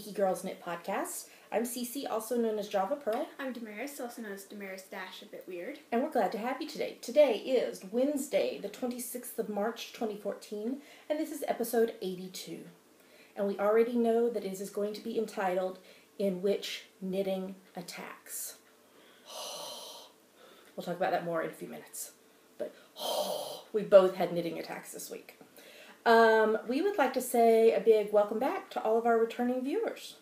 Geeky Girls Knit Podcast. I'm Cece, also known as Java Pearl. I'm Damaris, also known as Damaris Dash, a bit weird. And we're glad to have you today. Today is Wednesday, the 26th of March, 2014, and this is episode 82. And we already know that it is going to be entitled, In Which Knitting Attacks. We'll talk about that more in a few minutes. But we both had knitting attacks this week. We would like to say a big welcome back to all of our returning viewers.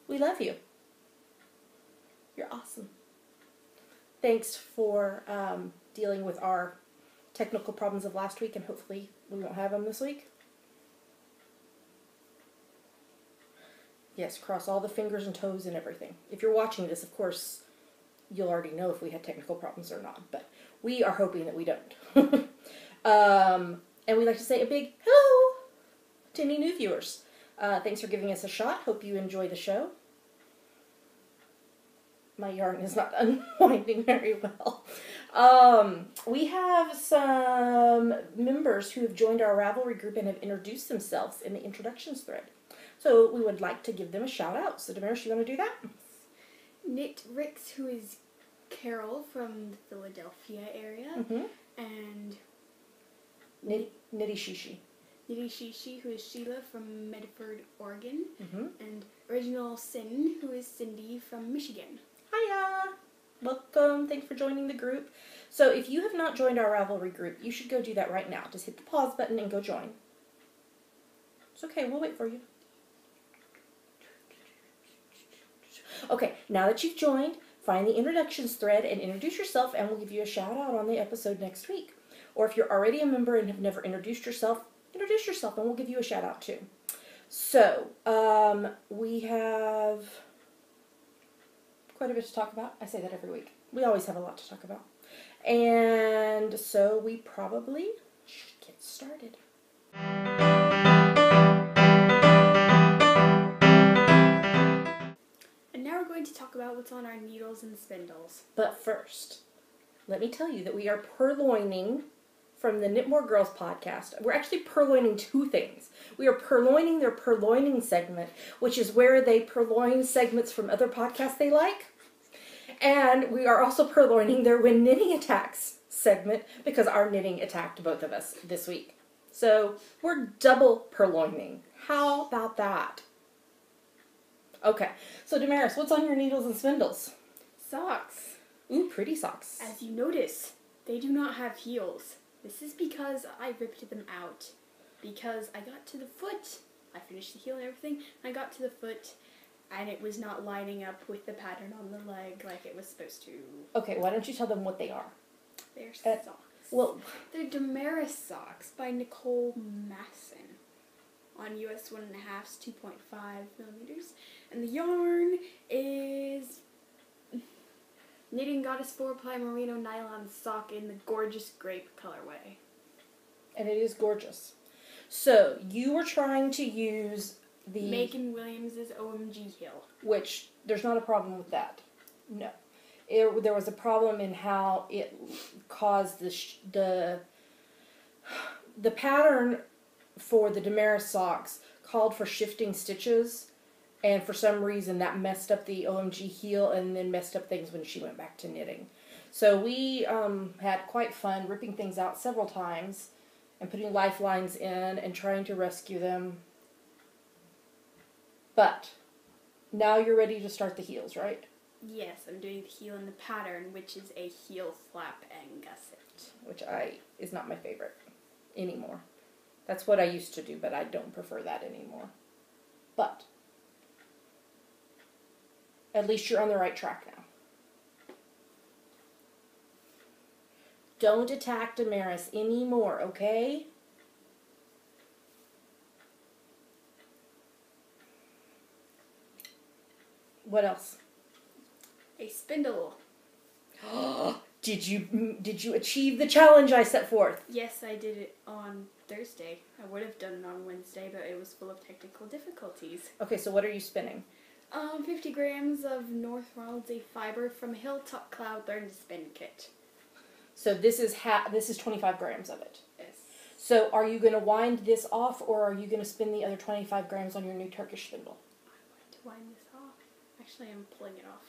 We love you. You're awesome. Thanks for dealing with our technical problems of last week, and hopefully we won't have them this week. Yes, cross all the fingers and toes and everything. If you're watching this, of course, you'll already know if we had technical problems or not, but we are hoping that we don't. And we'd like to say a big hello to any new viewers. Thanks for giving us a shot. Hope you enjoy the show. My yarn is not unwinding very well. We have some members who have joined our Ravelry group and have introduced themselves in the introductions thread. So we would like to give them a shout out. So Damaris, you want to do that? Knit Ricks, who is Carol from the Philadelphia area, and Nitty Shishi. Nitty Shishi, who is Sheila from Medford, Oregon, and Original Sin, who is Cindy from Michigan. Hiya! Welcome. Thanks for joining the group. So if you have not joined our Ravelry group, you should go do that right now. Just hit the pause button and go join. It's okay. We'll wait for you. Okay, now that you've joined, find the introductions thread and introduce yourself, and we'll give you a shout out on the episode next week. Or if you're already a member and have never introduce yourself and we'll give you a shout out too. So, we have quite a bit to talk about. I say that every week. We always have a lot to talk about. And so we probably should get started. And now we're going to talk about what's on our needles and spindles. But first, let me tell you that we are purloining from the Knit More Girls podcast. We're actually purloining two things. We are purloining their purloining segment, which is where they purloin segments from other podcasts they like. And we are also purloining their When Knitting Attacks segment, because our knitting attacked both of us this week. So we're double purloining. How about that? Okay, so Damaris, what's on your needles and spindles? Socks. Ooh, pretty socks. As you notice, they do not have heels. This is because I ripped them out. Because I got to the foot, I finished the heel and everything, I got to the foot, and it was not lining up with the pattern on the leg like it was supposed to. Okay, why don't you tell them what they are? They're socks. Well, they're Damaris socks by Nicole Masson on US 1.5, 2.5 millimeters. And the yarn is Knitting Goddess 4-ply merino nylon sock in the gorgeous grape colorway. And it is gorgeous. So, you were trying to use the Megan Williams' OMG heel. Which, there's not a problem with that. No. There was a problem in how it caused the pattern for the Damaris socks called for shifting stitches, and for some reason that messed up the OMG heel and then messed up things when she went back to knitting. So we had quite fun ripping things out several times and putting lifelines in and trying to rescue them. But now you're ready to start the heels, right? Yes, I'm doing the heel in the pattern, which is a heel flap and gusset. Which is not my favorite anymore. That's what I used to do, but I don't prefer that anymore. But at least you're on the right track now. Don't attack Damaris anymore, okay? What else? A spindle. Did you achieve the challenge I set forth? Yes, I did it on Thursday. I would have done it on Wednesday, but it was full of technical difficulties. Okay, so what are you spinning? 50 grams of North Ronalds A fiber from Hilltop Cloud Learn to Spin kit. So this is 25 grams of it. Yes. So are you going to wind this off, or are you going to spin the other 25 grams on your new Turkish spindle? wind this off. Actually, I'm pulling it off.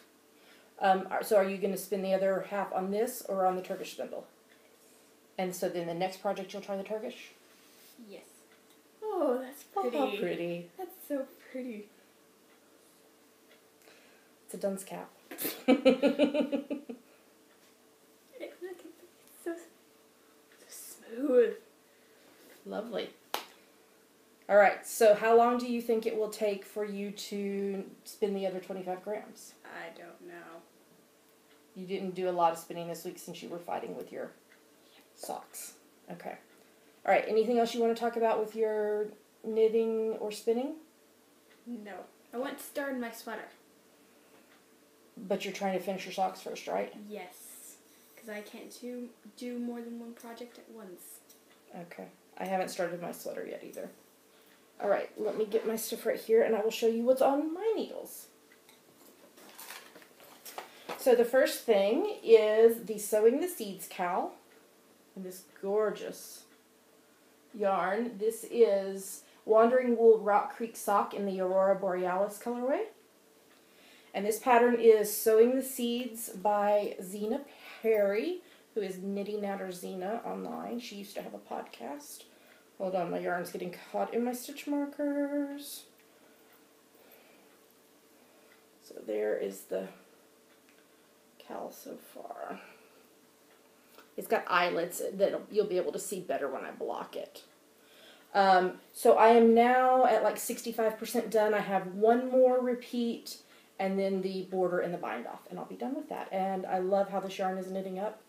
So are you going to spin the other half on this or on the Turkish spindle? And so then the next project you'll try the Turkish? Yes. Oh, that's pretty. Oh, how pretty. That's so pretty. It's a dunce cap. Look, it's so smooth. Lovely. All right, so how long do you think it will take for you to spin the other 25 grams? I don't know. You didn't do a lot of spinning this week since you were fighting with your socks. Okay. All right, anything else you want to talk about with your knitting or spinning? No. I want to start in my sweater. But you're trying to finish your socks first, right? Yes. Because I can't do more than one project at once. Okay. I haven't started my sweater yet either. All right, let me get my stuff right here and I will show you what's on my needles. So the first thing is the Sewing the Seeds cowl. And this gorgeous yarn. This is Wandering Wool Rock Creek Sock in the Aurora Borealis colorway. And this pattern is Sewing the Seeds by Zena Perry, who is Knitting Natter Zena online. She used to have a podcast. Hold on, my yarn's getting caught in my stitch markers. So there is the cowl so far. It's got eyelets that you'll be able to see better when I block it. So I am now at like 65% done. I have one more repeat and then the border and the bind off, and I'll be done with that. And I love how this yarn is knitting up,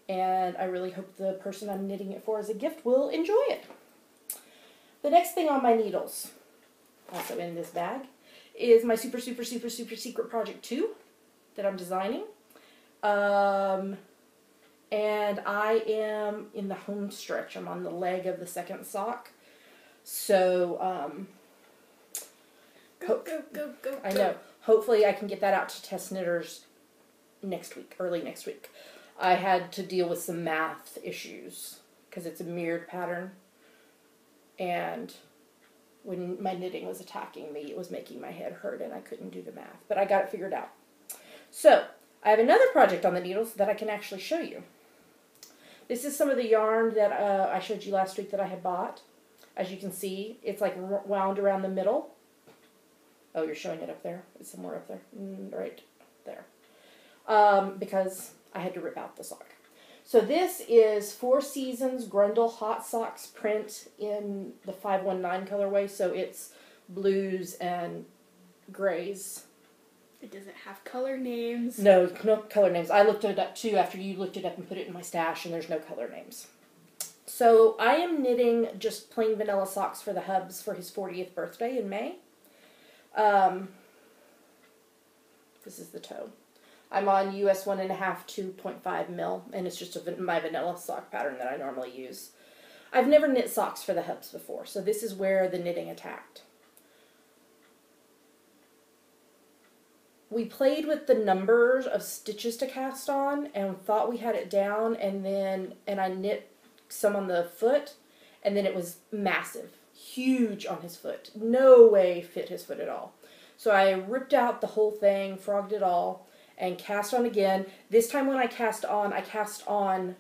and I really hope the person I'm knitting it for as a gift will enjoy it. The next thing on my needles, also in this bag, is my super secret project 2 that I'm designing. And I am in the home stretch. I'm on the leg of the second sock. So, Go. I know. Hopefully I can get that out to test knitters next week, early next week. I had to deal with some math issues because it's a mirrored pattern. And when my knitting was attacking me, it was making my head hurt and I couldn't do the math. But I got it figured out. So, I have another project on the needles that I can actually show you. This is some of the yarn that I showed you last week that I had bought. As you can see, it's like wound around the middle. Oh, you're showing it up there. It's somewhere up there. Right there. Because I had to rip out the sock. So this is Four Seasons Grundle Hot Socks print in the 519 colorway. So it's blues and grays. It doesn't have color names. No color names. I looked it up too after you looked it up and put it in my stash, and there's no color names. So I am knitting just plain vanilla socks for the hubs for his 40th birthday in May. This is the toe. I'm on US 1.5 2.5 mil, and it's just my vanilla sock pattern that I normally use. I've never knit socks for the hubs before, so this is where the knitting attacked. We played with the numbers of stitches to cast on and thought we had it down, and I knit some on the foot, and then it was massive, huge on his foot. No way fit his foot at all. So I ripped out the whole thing, frogged it all, and cast on again. This time when I cast on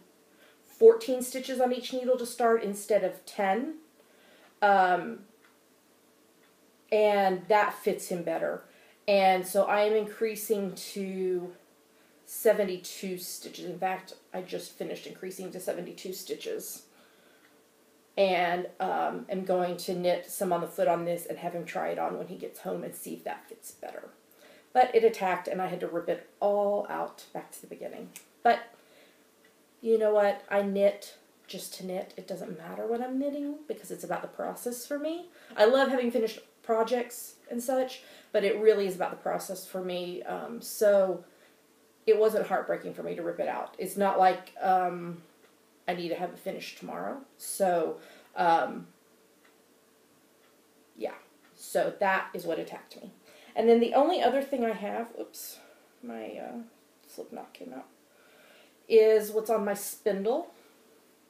14 stitches on each needle to start instead of 10. And that fits him better. And so I am increasing to 72 stitches. In fact, I just finished increasing to 72 stitches. And am going to knit some on the foot on this and have him try it on when he gets home and see if that fits better. But it attacked and I had to rip it all out back to the beginning. But you know what? I knit just to knit. It doesn't matter what I'm knitting because it's about the process for me. I love having finished projects and such, but it really is about the process for me. So it wasn't heartbreaking for me to rip it out. It's not like I need to have it finished tomorrow. So yeah. So that is what attacked me. And then the only other thing I have, oops, my slip knot came out, is what's on my spindle.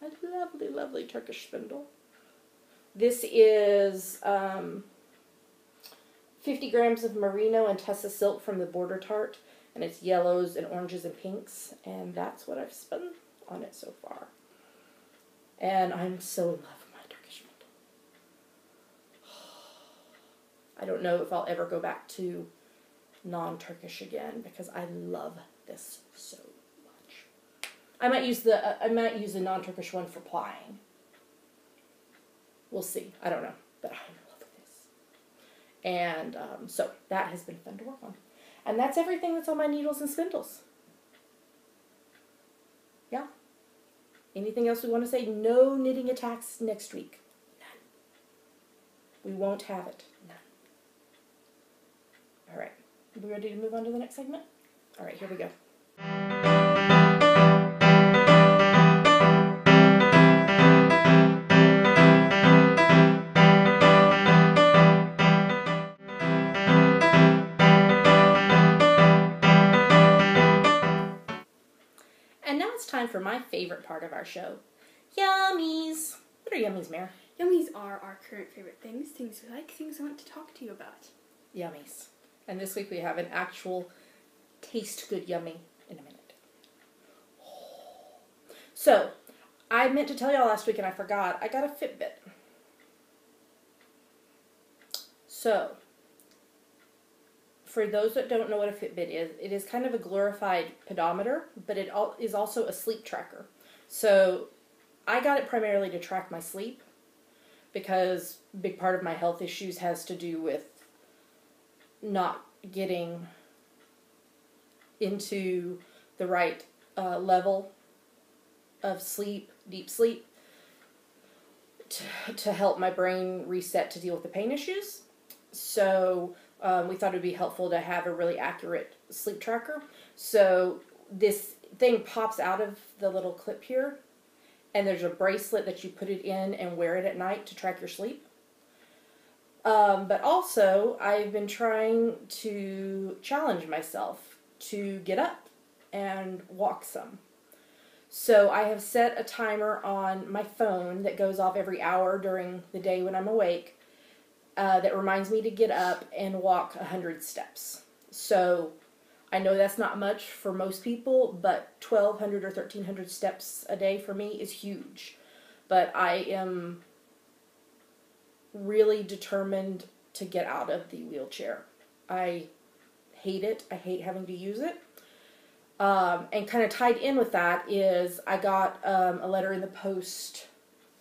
A lovely, lovely Turkish spindle. This is 50 grams of merino and Tessa silk from the Border Tart, and it's yellows and oranges and pinks, and that's what I've spent on it so far. And I'm so in love with my Turkish mint. I don't know if I'll ever go back to non-Turkish again because I love this so much. I might use the non-Turkish one for plying. We'll see. I don't know, but I'm in love with this. And so that has been fun to work on. And that's everything that's on my needles and spindles. Yeah. Anything else we want to say? No knitting attacks next week. None. We won't have it. None. All right. Are we ready to move on to the next segment? All right, here we go. And now it's time for my favorite part of our show. Yummies! What are yummies, Mare? Yummies are our current favorite things. Things we like, things we want to talk to you about. Yummies. And this week we have an actual taste good yummy in a minute. So, I meant to tell y'all last week and I forgot. I got a Fitbit. So, for those that don't know what a Fitbit is, it is kind of a glorified pedometer, but it is also a sleep tracker. So, I got it primarily to track my sleep because a big part of my health issues has to do with not getting into the right level of sleep, deep sleep, to help my brain reset to deal with the pain issues. So we thought it would be helpful to have a really accurate sleep tracker. So this thing pops out of the little clip here, and there's a bracelet that you put it in and wear it at night to track your sleep. But also, I've been trying to challenge myself to get up and walk some. So I have set a timer on my phone that goes off every hour during the day when I'm awake that reminds me to get up and walk 100 steps. So I know that's not much for most people, but 1,200 or 1,300 steps a day for me is huge. But I am really determined to get out of the wheelchair. I hate it. I hate having to use it. And kind of tied in with that is I got a letter in the post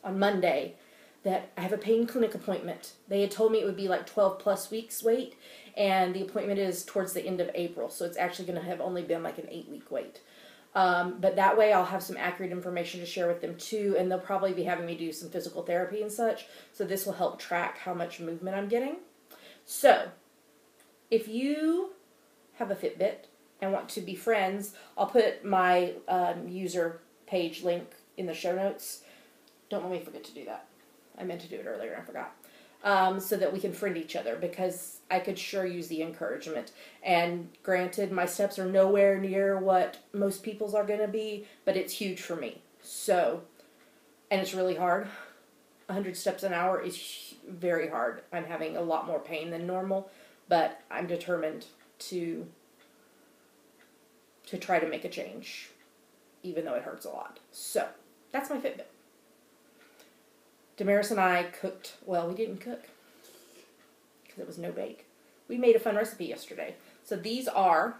on Monday that I have a pain clinic appointment. They had told me it would be like 12 plus weeks wait, and the appointment is towards the end of April, so it's actually going to have only been like an 8-week wait. But that way I'll have some accurate information to share with them too, and they'll probably be having me do some physical therapy and such, so this will help track how much movement I'm getting. So, if you have a Fitbit and want to be friends, I'll put my user page link in the show notes. Don't let me forget to do that. I meant to do it earlier and I forgot. So that we can friend each other, because I could sure use the encouragement. And granted, my steps are nowhere near what most people's are going to be, but it's huge for me. So, and it's really hard. 100 steps an hour is very hard. I'm having a lot more pain than normal, but I'm determined to try to make a change, even though it hurts a lot. So, that's my Fitbit. Damaris and I cooked, well, we didn't cook, because it was no bake. We made a fun recipe yesterday. So these are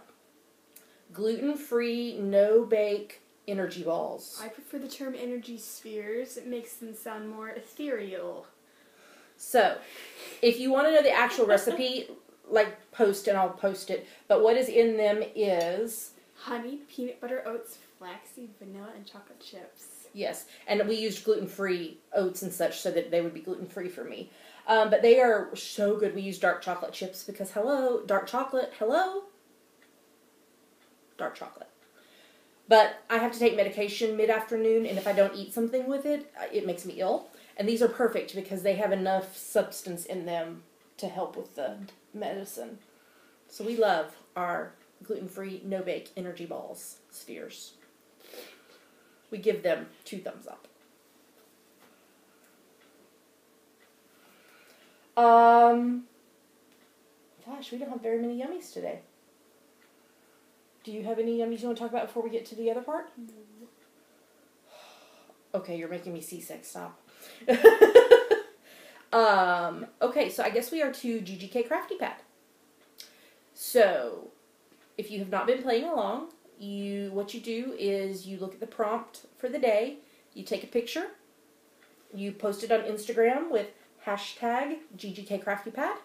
gluten-free, no-bake energy balls. I prefer the term energy spheres. It makes them sound more ethereal. So, if you want to know the actual recipe, like, post and I'll post it. But what is in them is honey, peanut butter, oats, flaxseed, vanilla, and chocolate chips. Yes, and we used gluten-free oats and such so that they would be gluten-free for me. But they are so good. We use dark chocolate chips because, hello, dark chocolate, hello? Dark chocolate. But I have to take medication mid-afternoon, and if I don't eat something with it, it makes me ill. And these are perfect because they have enough substance in them to help with the medicine. So we love our gluten-free, no-bake energy balls, spheres. We give them 2 thumbs up. Gosh, we don't have very many yummies today. Do you have any yummies you want to talk about before we get to the other part? No. Okay, you're making me seasick. Stop. Okay, so I guess we are to GGK Crafty Pad. So, if you have not been playing along, what you do is you look at the prompt for the day, you take a picture, you post it on Instagram with hashtag GGK Crafty Pad,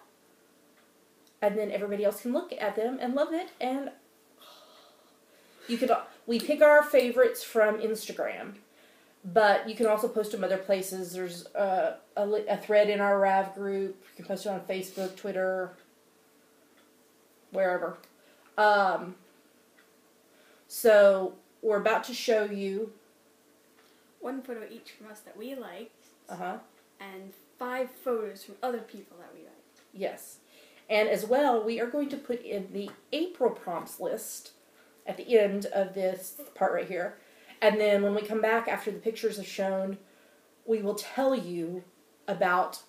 and then everybody else can look at them and love it, and we pick our favorites from Instagram. But you can also post them other places. There's a thread in our RAV group. You can post it on Facebook, Twitter, wherever. So we're about to show you one photo each from us that we liked. Uh-huh. And 5 photos from other people that we liked. Yes. And as well, we are going to put in the April prompts list at the end of this part right here. And then when we come back after the pictures are shown, we will tell you about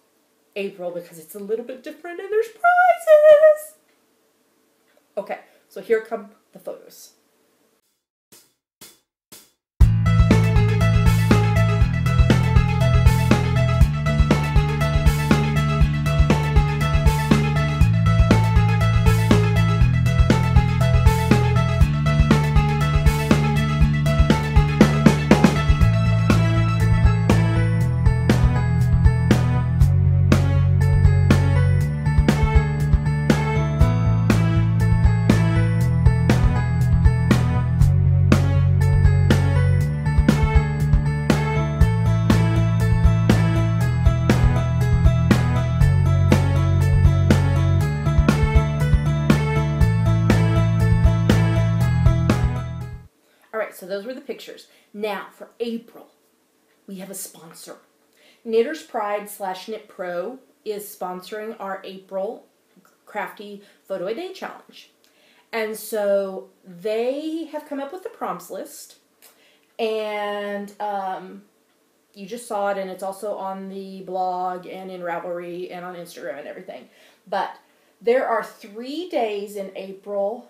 April because it's a little bit different and there's prizes. Okay, so here come the photos. So those were the pictures. Now, for April, we have a sponsor. Knitter's Pride / Knit Pro is sponsoring our April Crafty Photo a Day Challenge. And so they have come up with the prompts list. And you just saw it, and it's also on the blog and in Ravelry and on Instagram and everything. But there are 3 days in April.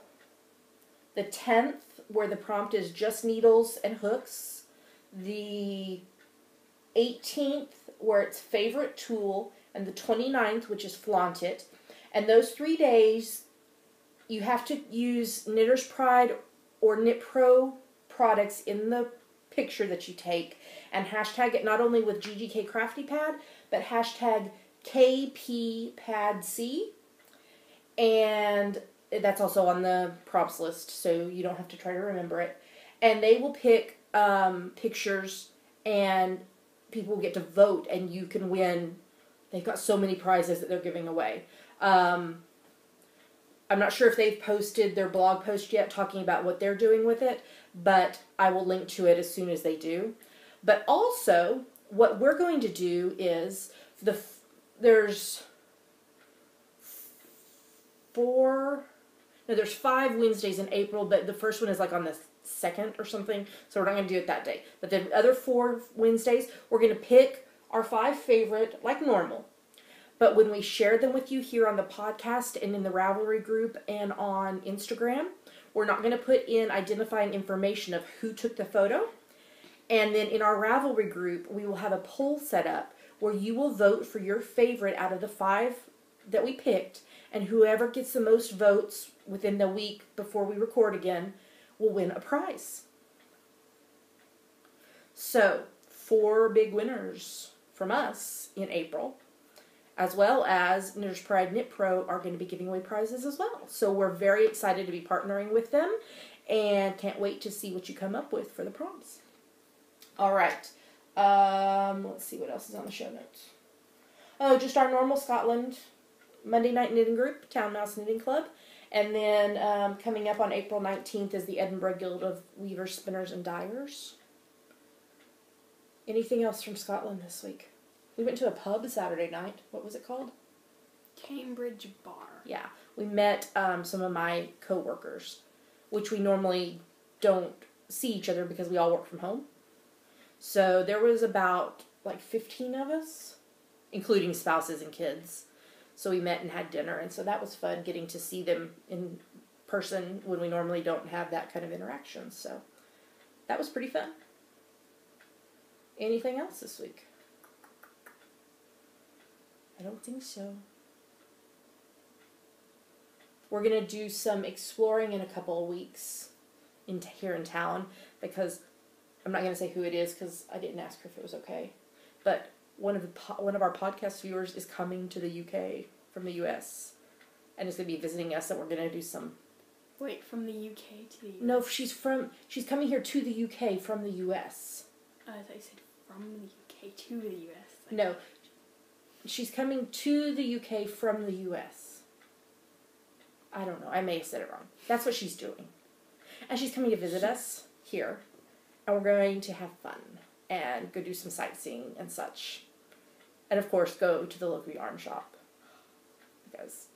The 10th, where the prompt is just needles and hooks. The 18th, where it's favorite tool. And the 29th, which is flaunt it. And those 3 days, you have to use Knitter's Pride or Knit Pro products in the picture that you take. And hashtag it not only with GGK Crafty Pad, but hashtag KPPadC. And that's also on the prompts list, so you don't have to try to remember it. And they will pick pictures, and people will get to vote, and you can win. They've got so many prizes that they're giving away. I'm not sure if they've posted their blog post yet talking about what they're doing with it, but I will link to it as soon as they do. But also, what we're going to do is, there's 5 Wednesdays in April, but the first one is like on the 2nd or something, so we're not going to do it that day. But the other 4 Wednesdays, we're going to pick our 5 favorite, like normal. But when we share them with you here on the podcast and in the Ravelry group and on Instagram, we're not going to put in identifying information of who took the photo. And then in our Ravelry group, we will have a poll set up where you will vote for your favorite out of the 5 that we picked. And whoever gets the most votes within the week before we record again will win a prize. So, 4 big winners from us in April, as well as Knitter's Pride Knit Pro, are going to be giving away prizes as well. So we're very excited to be partnering with them and can't wait to see what you come up with for the prompts. All right. Let's see what else is on the show notes. Oh, just our normal Scotland Monday night knitting group, Town Mouse Knitting Club. And then coming up on April 19th is the Edinburgh Guild of Weavers, Spinners, and Dyers. Anything else from Scotland this week? We went to a pub Saturday night. What was it called? Cambridge Bar. Yeah. We met some of my co-workers, which we normally don't see each other because we all work from home. So there was about like 15 of us, including spouses and kids. So we met and had dinner, and so that was fun getting to see them in person when we normally don't have that kind of interaction. So that was pretty fun. Anything else this week? I don't think so. We're going to do some exploring in a couple of weeks here in town, because I'm not going to say who it is because I didn't ask her if it was okay. But one of our podcast viewers is coming to the UK from the US and is going to be visiting us, and we're going to do some... Wait, from the UK to the US? No, she's coming here to the UK from the US. I thought you said from the UK to the US. No, she's coming to the UK from the US. I don't know. I may have said it wrong. That's what she's doing. And she's coming to visit us here. And we're going to have fun and go do some sightseeing and such. And of course, go to the local yarn shop. Because,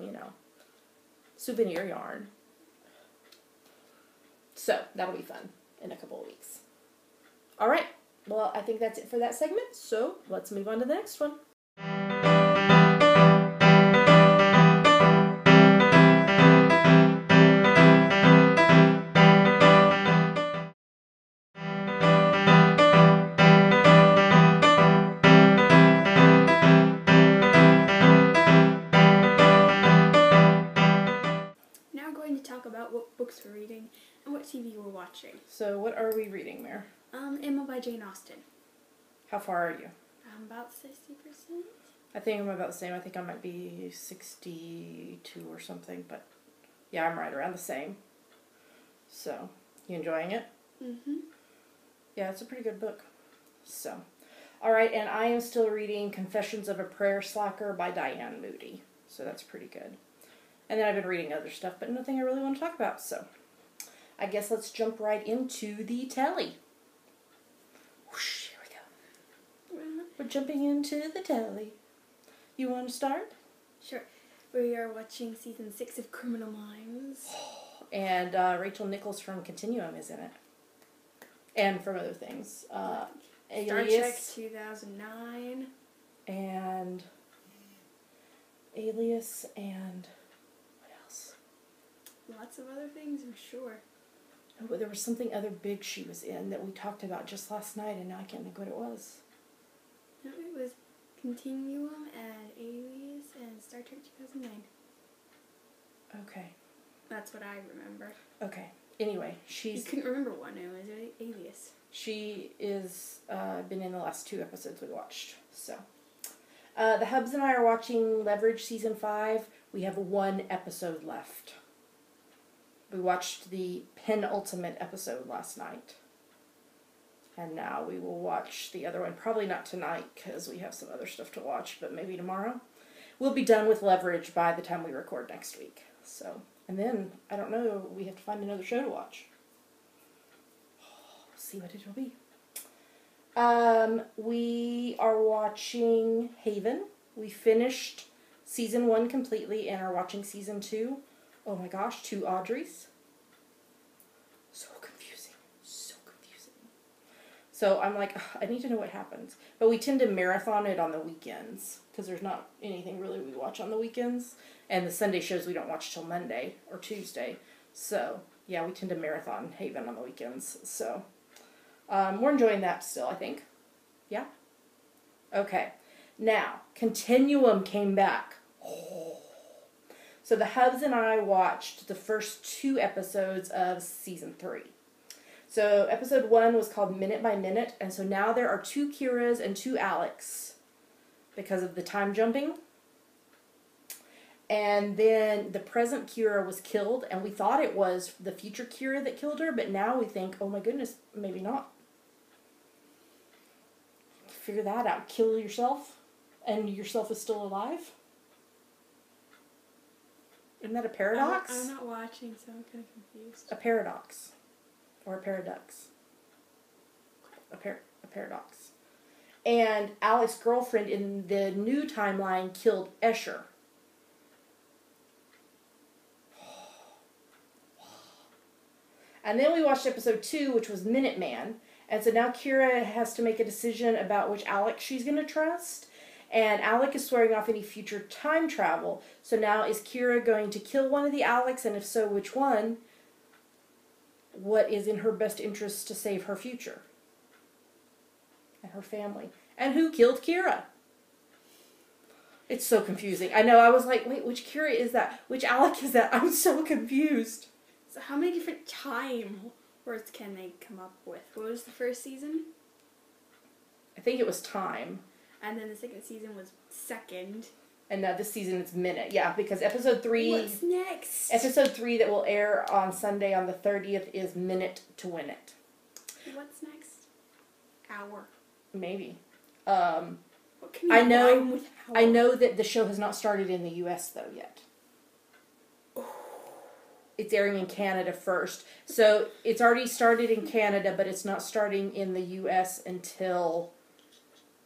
souvenir yarn. So, that'll be fun in a couple of weeks. Alright. Well, I think that's it for that segment. So, let's move on to the next one. About what books we're reading and what TV we're watching. So what are we reading, Mare? Emma by Jane Austen. How far are you? I'm about 60%. I think I'm about the same. I think I might be 62 or something, but yeah, I'm right around the same. So, you enjoying it? Mm-hmm. Yeah, it's a pretty good book. So, alright, and I am still reading Confessions of a Prayer Slacker by Diane Moody. So that's pretty good. And then I've been reading other stuff, but nothing I really want to talk about, so I guess let's jump right into the telly. Whoosh, here we go. We're jumping into the telly. You want to start? Sure. We are watching season 6 of Criminal Minds. And Rachel Nichols from Continuum is in it. And from other things. Star Alias. Trek 2009. And Alias and... Lots of other things, I'm sure. Oh, but there was something other big she was in that we talked about just last night, and now I can't think what it was. No, it was Continuum and Alias and Star Trek 2009. Okay. That's what I remember. Okay. Anyway, You couldn't remember one, it was Alias. She is been in the last 2 episodes we watched. So, the Hubs and I are watching Leverage Season 5. We have 1 episode left. We watched the penultimate episode last night. And now we will watch the other one. Probably not tonight, because we have some other stuff to watch, but maybe tomorrow. We'll be done with Leverage by the time we record next week. So, and then, I don't know, we have to find another show to watch. See what it'll be. We are watching Haven. We finished season 1 completely and are watching season 2. Oh my gosh, 2 Audreys. So confusing. So confusing. So I'm like, I need to know what happens. But we tend to marathon it on the weekends, because there's not anything really we watch on the weekends. And the Sunday shows we don't watch till Monday or Tuesday. So, yeah, we tend to marathon Haven on the weekends. So, we're enjoying that still, I think. Yeah? Okay. Now, Continuum came back. Oh. So the Hubs and I watched the first 2 episodes of season 3. So episode 1 was called Minute by Minute, and so now there are 2 Kiras and 2 Alex because of the time jumping. And then the present Kira was killed, and we thought it was the future Kira that killed her, but now we think, oh my goodness, maybe not. Figure that out. Kill yourself, and yourself is still alive? Isn't that a paradox? I'm not watching, so I'm kind of confused. A paradox. Or a paradox. A paradox. And Alex's girlfriend in the new timeline killed Escher. And then we watched episode 2, which was Minuteman. And so now Kira has to make a decision about which Alex she's going to trust. And Alec is swearing off any future time travel. So now is Kira going to kill one of the Alecs? And if so, which one? What is in her best interest to save her future? And her family. And who killed Kira? It's so confusing. I know, I was like, wait, which Kira is that? Which Alec is that? I'm so confused. So how many different time words can they come up with? What was the first season? I think it was time. And then the second season was second. And now this season it's minute. Yeah, because episode 3... What's next? Episode 3 that will air on Sunday on the 30th is Minute to Win It. What's next? Hour. Maybe. What can you rhyme with hour? I know that the show has not started in the U.S. though yet. It's airing in Canada first. So it's already started in Canada, but it's not starting in the U.S. until,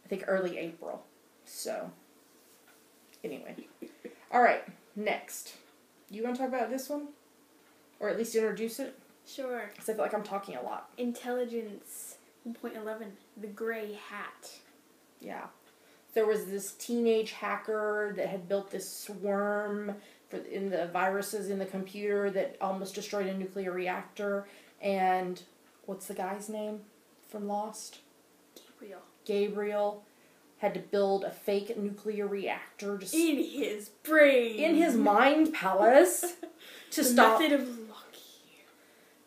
I think, early April. So, anyway. Alright, next. You want to talk about this one? Or at least introduce it? Sure. Because I feel like I'm talking a lot. Intelligence 1.11. The Gray Hat. Yeah. There was this teenage hacker that had built this swarm in the viruses in the computer that almost destroyed a nuclear reactor. And what's the guy's name from Lost? Gabriel had to build a fake nuclear reactor in his brain, in his mind palace to stop method of Loki,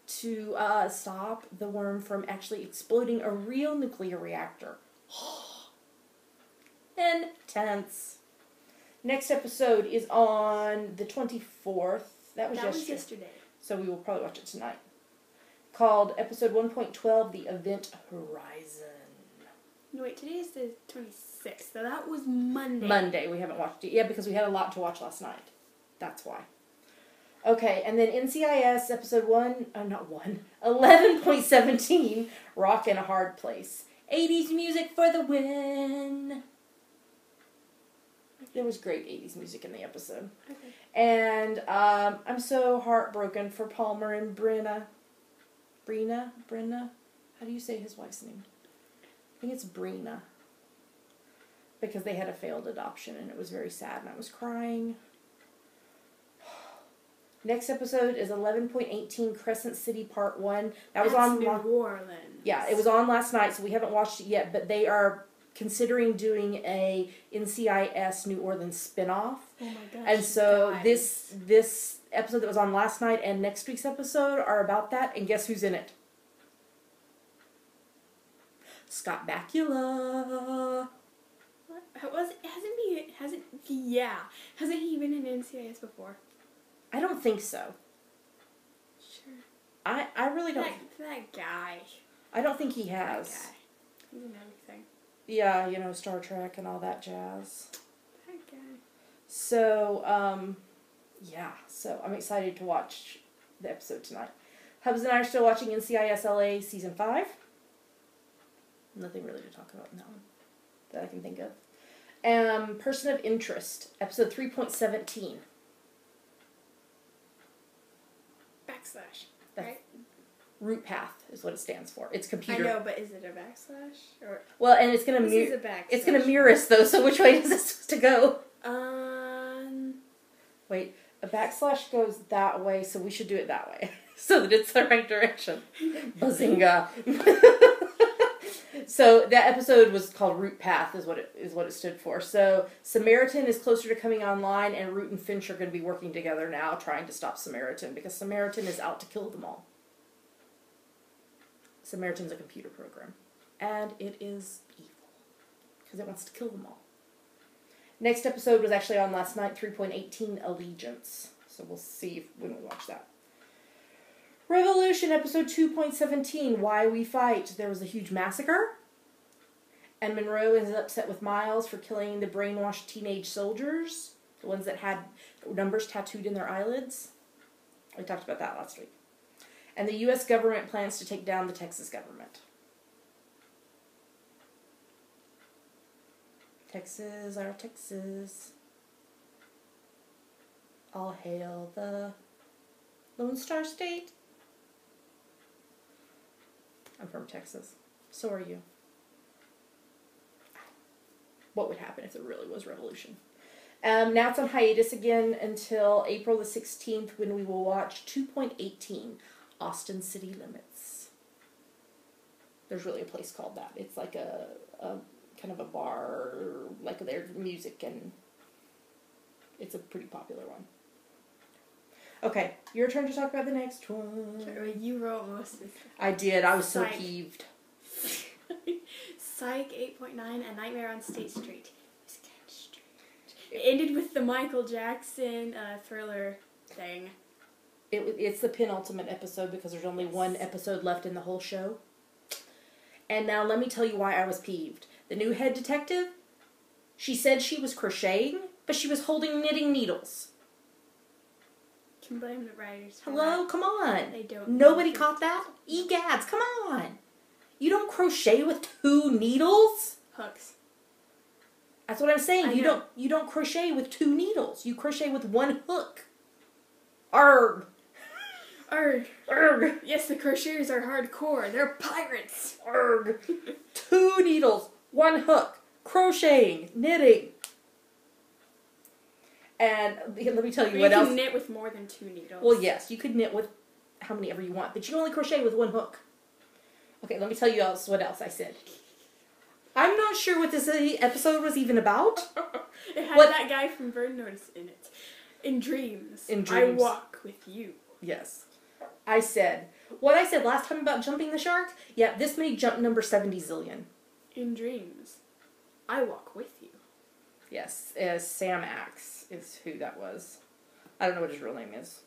to stop the worm from actually exploding a real nuclear reactor. Intense. Next episode is on the 24th. That was yesterday. So we will probably watch it tonight. Called episode 1.12, The Event Horizon. No, wait, today is the 26th. So that was Monday. Monday. We haven't watched it. Yeah, because we had a lot to watch last night. That's why. Okay, and then NCIS episode 11.17, Rock in a Hard Place. 80s music for the win. There was great 80s music in the episode. Okay. And I'm so heartbroken for Palmer and Brenna. Brenna? How do you say his wife's name? I think it's Brenna. Because they had a failed adoption and it was very sad and I was crying. Next episode is 11.18 Crescent City Part 1. That's on New Orleans. Yeah, it was on last night, so we haven't watched it yet, but they are considering doing a NCIS New Orleans spinoff. Oh my gosh. And so this episode that was on last night and next week's episode are about that, and guess who's in it? Scott Bakula. What? Hasn't he been in NCIS before? I don't think so. Sure. I really don't. That guy. I don't think he has. That guy. He's in everything. Yeah, Star Trek and all that jazz. That guy. So, yeah. So I'm excited to watch the episode tonight. Hubs and I are still watching NCIS LA Season 5. Nothing really to talk about in that one that I can think of. Person of Interest, episode 3.17. Backslash, That's right? Root path is what it stands for. It's computer. I know, but is it a backslash? Or well, and it's gonna this is a backslash. It's gonna mirror us though. So which way is this supposed to go? Wait, a backslash goes that way, so we should do it that way, so that it's the right direction. Bazinga! So that episode was called Root Path, is what it stood for. So Samaritan is closer to coming online, and Root and Finch are going to be working together now, trying to stop Samaritan because Samaritan is out to kill them all. Samaritan's a computer program, and it is evil because it wants to kill them all. Next episode was actually on last night, 3.18 Allegiance. So we'll see when we watch that. Revolution, episode 2.17, Why We Fight. There was a huge massacre, and Monroe is upset with Miles for killing the brainwashed teenage soldiers, the ones that had numbers tattooed in their eyelids. We talked about that last week. And the U.S. government plans to take down the Texas government. Texas, our Texas. All hail the Lone Star State. I'm from Texas. So are you. what would happen if there really was revolution. Now it's on hiatus again until April the 16th when we will watch 2.18, Austin City Limits. There's really a place called that. It's like a kind of a bar, like there's music, and it's a pretty popular one. Okay, your turn to talk about the next one. You wrote most of this. I did. I was Psych. so peeved. Psych 8.9, A Nightmare on State Street. It ended with the Michael Jackson thriller thing. It's the penultimate episode because there's only one episode left in the whole show. And now let me tell you why I was peeved. The new head detective, she said she was crocheting, but she was holding knitting needles. Can blame the writers. Hello? Come on. They don't. Nobody caught that? Egads, come on. You don't crochet with 2 needles? Hooks. That's what I'm saying. I You don't crochet with 2 needles. You crochet with 1 hook. Arg. Arg. Arg. Yes, the crocheters are hardcore. They're pirates. Arg. 2 needles, 1 hook. Crocheting, knitting. And let me tell you what else. You can knit with more than 2 needles. Well, yes, you could knit with how many ever you want, but you can only crochet with 1 hook. Okay, let me tell you what else I said. I'm not sure what this episode was even about. It had that guy from Bird Notice in it. In dreams, I walk with you. Yes. I said, what I said last time about jumping the shark, yeah, this made jump number 70 zillion. In dreams, I walk with you. Yes, Sam Axe is who that was. I don't know what his real name is.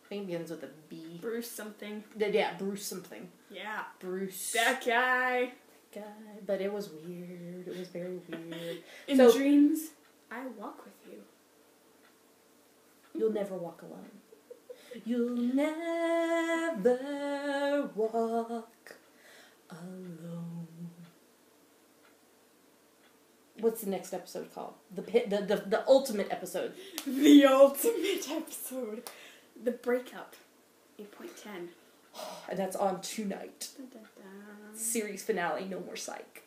I think it begins with a B. Bruce something. Yeah, Bruce something. Yeah. Bruce. That guy. But it was weird. It was very weird. In dreams, I walk with you. You'll never walk alone. You'll never walk alone. What's the next episode called? The ultimate episode. The ultimate episode. The Breakup. 8.10. And that's on tonight. Dun, dun, dun. Series finale, no more Psych.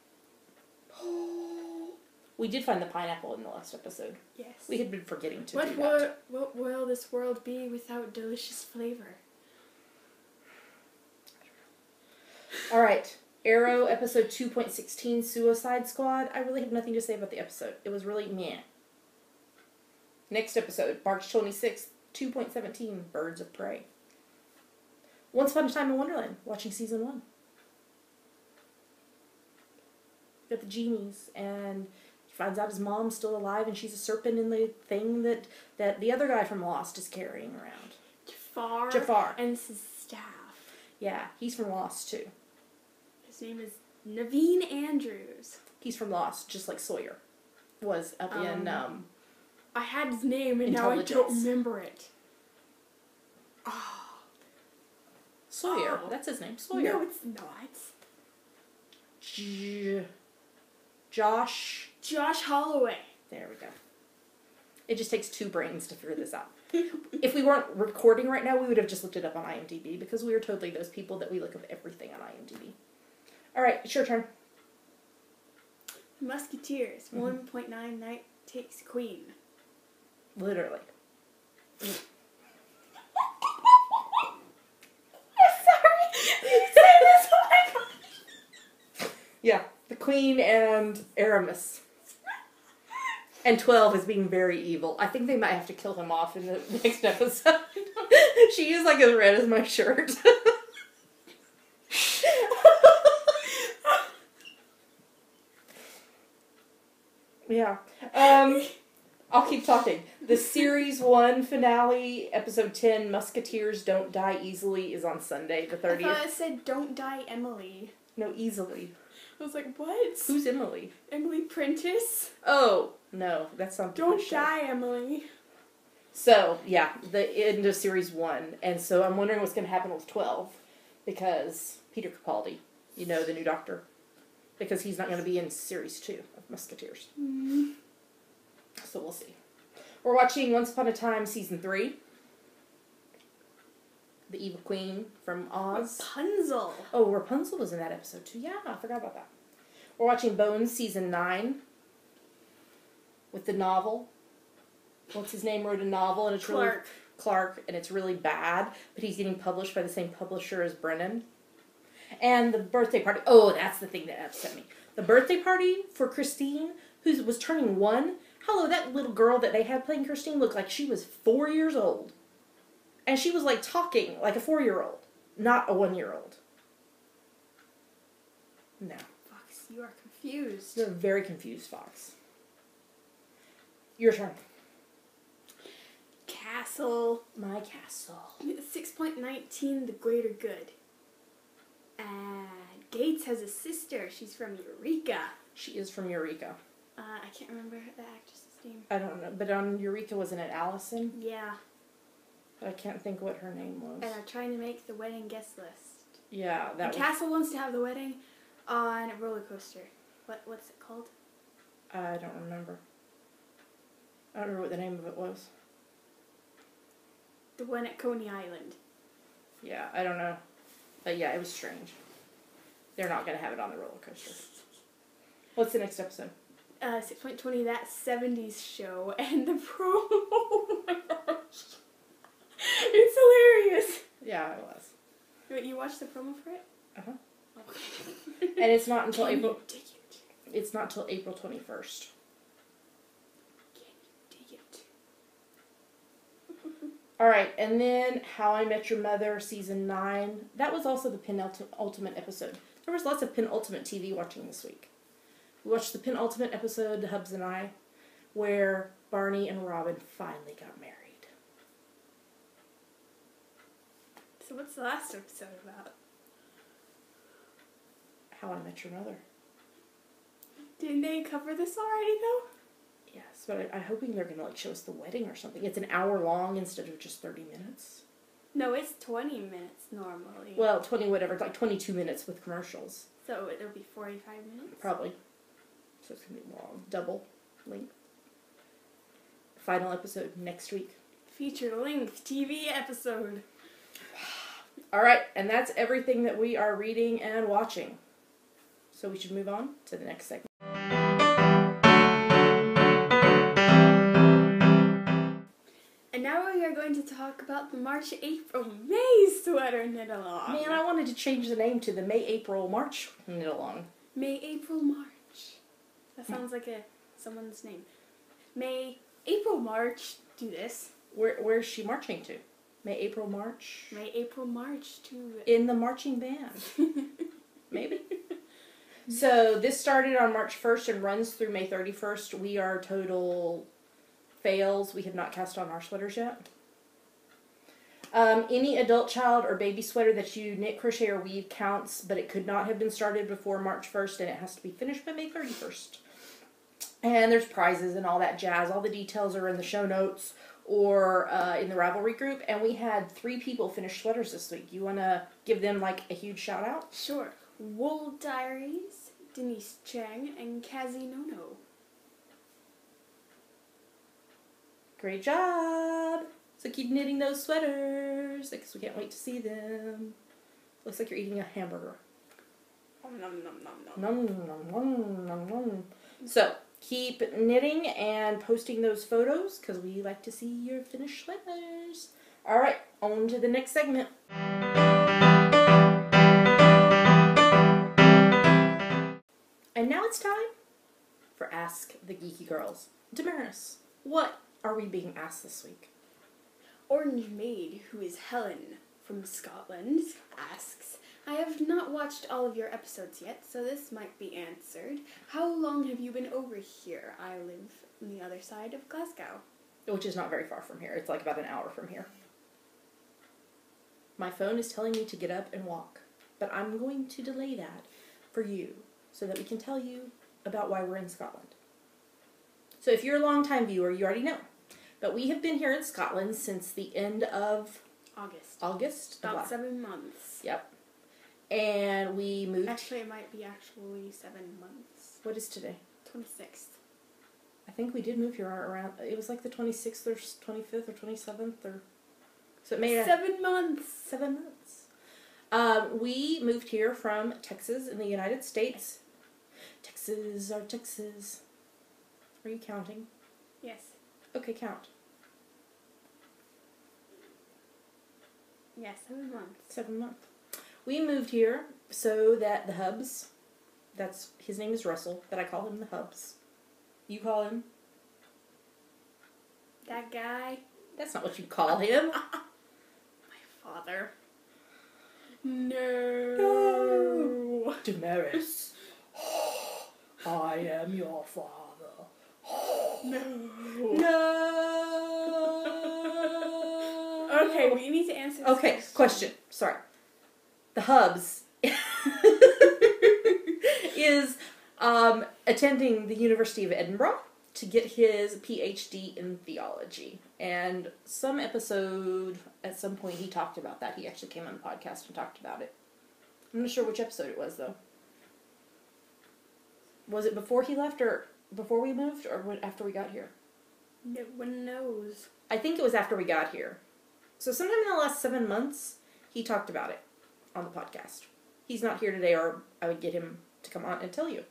We did find the pineapple in the last episode. Yes. We had been forgetting to do that. What will this world be without delicious flavor? Alright. Arrow, episode 2.16, Suicide Squad. I really have nothing to say about the episode. It was really meh. Next episode, March 26th, 2.17, Birds of Prey. Once Upon a Time in Wonderland, watching season 1. Got the genies, and he finds out his mom's still alive, and she's a serpent in the thing that the other guy from Lost is carrying around. Jafar. And this is staff. Yeah, he's from Lost, too. His name is Naveen Andrews. He's from Lost, just like Sawyer was up in, I had his name, and now I don't remember it. Oh. Sawyer. Oh. That's his name. Sawyer. No, it's not. Josh Holloway. There we go. It just takes 2 brains to figure this out. If we weren't recording right now, we would have just looked it up on IMDb because we are totally those people that we look up everything on IMDb. Alright, it's your turn. Musketeers. 1.9 Night Takes Queen. Literally. Yeah, the Queen and Aramis. And 12 is being very evil. I think they might have to kill him off in the next episode. She is like as red as my shirt. Yeah. I'll keep talking. The Series 1 finale, Episode 10, Musketeers Don't Die Easily, is on Sunday, the 30th. I thought it said Don't Die Emily. No, easily. I was like, what? Who's Emily? Emily Prentice? Oh, no, that's not Don't Die Emily. So, yeah, the end of Series 1. And so I'm wondering what's going to happen with 12. Because Peter Capaldi, you know, the new Doctor. Because he's not going to be in Series 2 of Musketeers. Mm. So we'll see. We're watching Once Upon a Time Season 3. The Evil Queen from Oz. Rapunzel. Oh, Rapunzel was in that episode too. Yeah, I forgot about that. We're watching Bones Season 9 with the novel. What's his name wrote a novel, and it's Clark, and it's really bad, but he's getting published by the same publisher as Brennan. And the birthday party. Oh, that's the thing that upset me. The birthday party for Christine, who was turning 1. Hello, that little girl that they had playing Christine looked like she was 4 years old. And she was like talking like a 4-year-old, not a 1-year-old. No. Fox, you are confused. You're very confused, Fox. Your turn. Castle. My castle. 6.19, The Greater Good. And Gates has a sister. She's from Eureka. She is from Eureka. I can't remember the actress's name. I don't know, but on Eureka, wasn't it Allison? Yeah. I can't think what her name was. And I'm trying to make the wedding guest list. Yeah, that was... Castle wants to have the wedding on a roller coaster. What's it called? I don't remember. I don't remember what the name of it was. The one at Coney Island. Yeah, I don't know. But yeah, it was strange. They're not going to have it on the roller coaster. What's the next episode? 6.20, That 70s Show, and the promo. Oh my gosh. It's hilarious. Yeah, it was. Wait, you watched the promo for it? Uh-huh. Oh. And it's not until Can April... you dig it? It's not until April 21st. Can you dig it? Alright, and then How I Met Your Mother, Season 9. That was also the penultimate episode. There was lots of penultimate TV watching this week. We watched the penultimate episode, Hubs and I, where Barney and Robin finally got married. So what's the last episode about? How I Met Your Mother. Didn't they cover this already, though? Yes, but I'm hoping they're going to show us the wedding or something. It's an hour long instead of just 30 minutes. No, it's 20 minutes normally. Well, 20 whatever. It's like 22 minutes with commercials. So it'll be 45 minutes? Probably. So it's going to be long. Double length. Final episode next week. Feature-length TV episode. Alright, and that's everything that we are reading and watching. So we should move on to the next segment. And now we are going to talk about the March, April, May sweater knit-along. Man, I wanted to change the name to the May, April, March knit-along. May, April, March. That sounds like someone's name. May, April, March. Do this. Where's she marching to? May, April, March? May, April, March to... In the marching band. Maybe. So this started on March 1st and runs through May 31st. We are total fails. We have not cast on our sweaters yet. Any adult child or baby sweater that you knit, crochet, or weave counts, but it could not have been started before March 1st, and it has to be finished by May 31st. And there's prizes and all that jazz. All the details are in the show notes or in the Ravelry group. And we had 3 people finish sweaters this week. You want to give them like a huge shout out? Sure. Wool Diaries, Denise Chang, and Kazi Nono. Great job! So keep knitting those sweaters, because we can't wait to see them. Looks like you're eating a hamburger. Nom nom nom nom nom. Nom, nom, nom, nom, nom. So, keep knitting and posting those photos, because we like to see your finished sweaters. Alright, on to the next segment. And now it's time for Ask the Geeky Girls. Damaris, what are we being asked this week? Orange Maid, who is Helen from Scotland, asks, I have not watched all of your episodes yet, so this might be answered. How long have you been over here? I live on the other side of Glasgow. Which is not very far from here. It's like about an hour from here. My phone is telling me to get up and walk, but I'm going to delay that for you so that we can tell you about why we're in Scotland. So if you're a long-time viewer, you already know. But we have been here in Scotland since the end of August. About 7 months. Yep. And we moved... Actually, it might be actually 7 months. What is today? 26th. I think we did move here around... It was like the 26th or 25th or 27th or... So it made 7 months. 7 months. We moved here from Texas in the United States. X's are Texas. Are you counting? Yes. Okay, count. Yes, 7 months. 7 months. We moved here so that the Hubs, his name is Russell, but I call him the Hubs. You call him? That guy. That's not what you call him. My father. No. Damaris. I am your father. No. No. Okay, we need to answer this Okay, question. Sorry. The Hubs is attending the University of Edinburgh to get his PhD in theology. And some episode, at some point, he talked about that. He actually came on the podcast and talked about it. I'm not sure which episode it was, though. Was it before he left, or before we moved, or after we got here? No one knows. I think it was after we got here. So sometime in the last 7 months, he talked about it on the podcast. He's not here today, or I would get him to come on and tell you.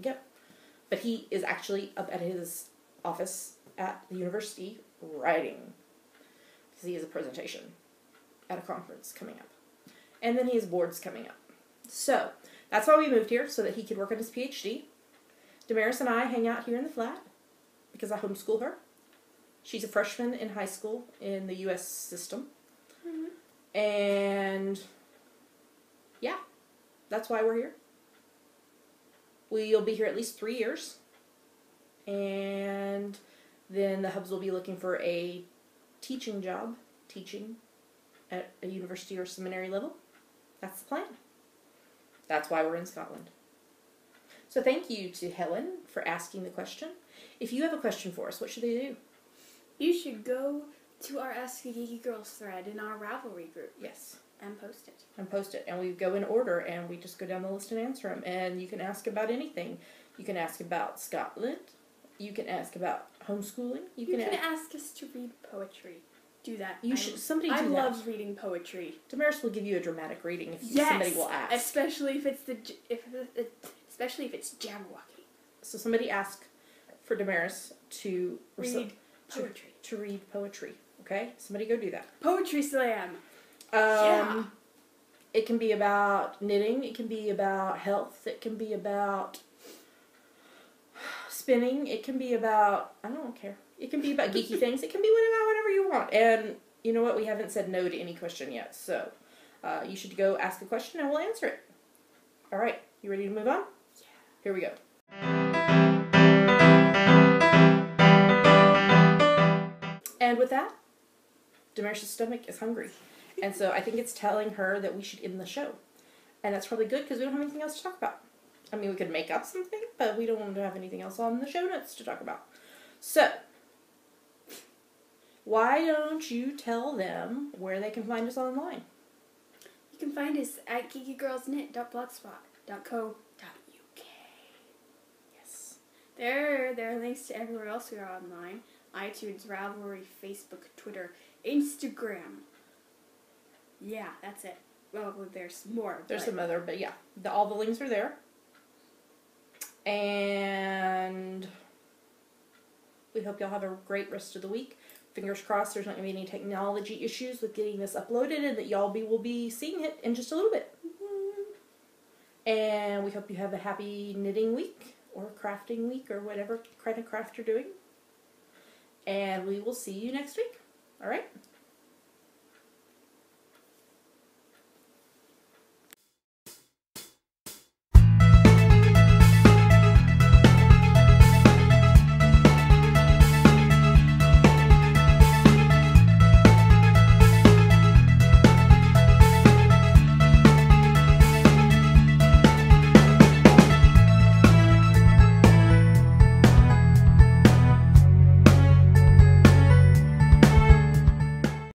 Yep. But he is actually up at his office at the university writing. Because he has a presentation at a conference coming up. And then he has boards coming up. So, that's why we moved here, so that he could work on his PhD. Damaris and I hang out here in the flat, because I homeschool her. She's a freshman in high school in the U.S. system. Mm-hmm. And, yeah, that's why we're here. We'll be here at least 3 years. And then the Hubs will be looking for a teaching job, teaching at a university or seminary level. That's the plan. That's why we're in Scotland. So thank you to Helen for asking the question. If you have a question for us, what should they do? You should go to our Ask the Geeky Girls thread in our Ravelry group. Yes. And post it. And we go in order, and we just go down the list and answer them. And you can ask about anything. You can ask about Scotland. You can ask about homeschooling. You can ask us to read poetry. Do that. Somebody do that. I love reading poetry. Damaris will give you a dramatic reading if Yes, somebody will ask. Especially if it's Jabberwocky. So somebody ask for Damaris to read poetry. To read poetry. Okay? Somebody go do that. Poetry slam. It can be about knitting. It can be about health. It can be about spinning. It can be about, I don't care. It can be about geeky things. It can be whatever you want. And you know what? We haven't said no to any question yet. So you should go ask a question and we'll answer it. All right. You ready to move on? Yeah. Here we go. And with that, Damaris' stomach is hungry. And so I think it's telling her that we should end the show. And that's probably good because we don't have anything else to talk about. I mean, we could make up something, but we don't want to have anything else on the show notes to talk about. So, why don't you tell them where they can find us online? You can find us at geekygirlsknit.blogspot.co.uk. Yes. There are links to everywhere else we are online. iTunes, Ravelry, Facebook, Twitter, Instagram. Yeah, that's it. Well, there's more. There's some other, but yeah. All the links are there. And we hope y'all have a great rest of the week. Fingers crossed there's not going to be any technology issues with getting this uploaded and that y'all will be seeing it in just a little bit. And we hope you have a happy knitting week or crafting week or whatever kind of craft you're doing. And we will see you next week. All right?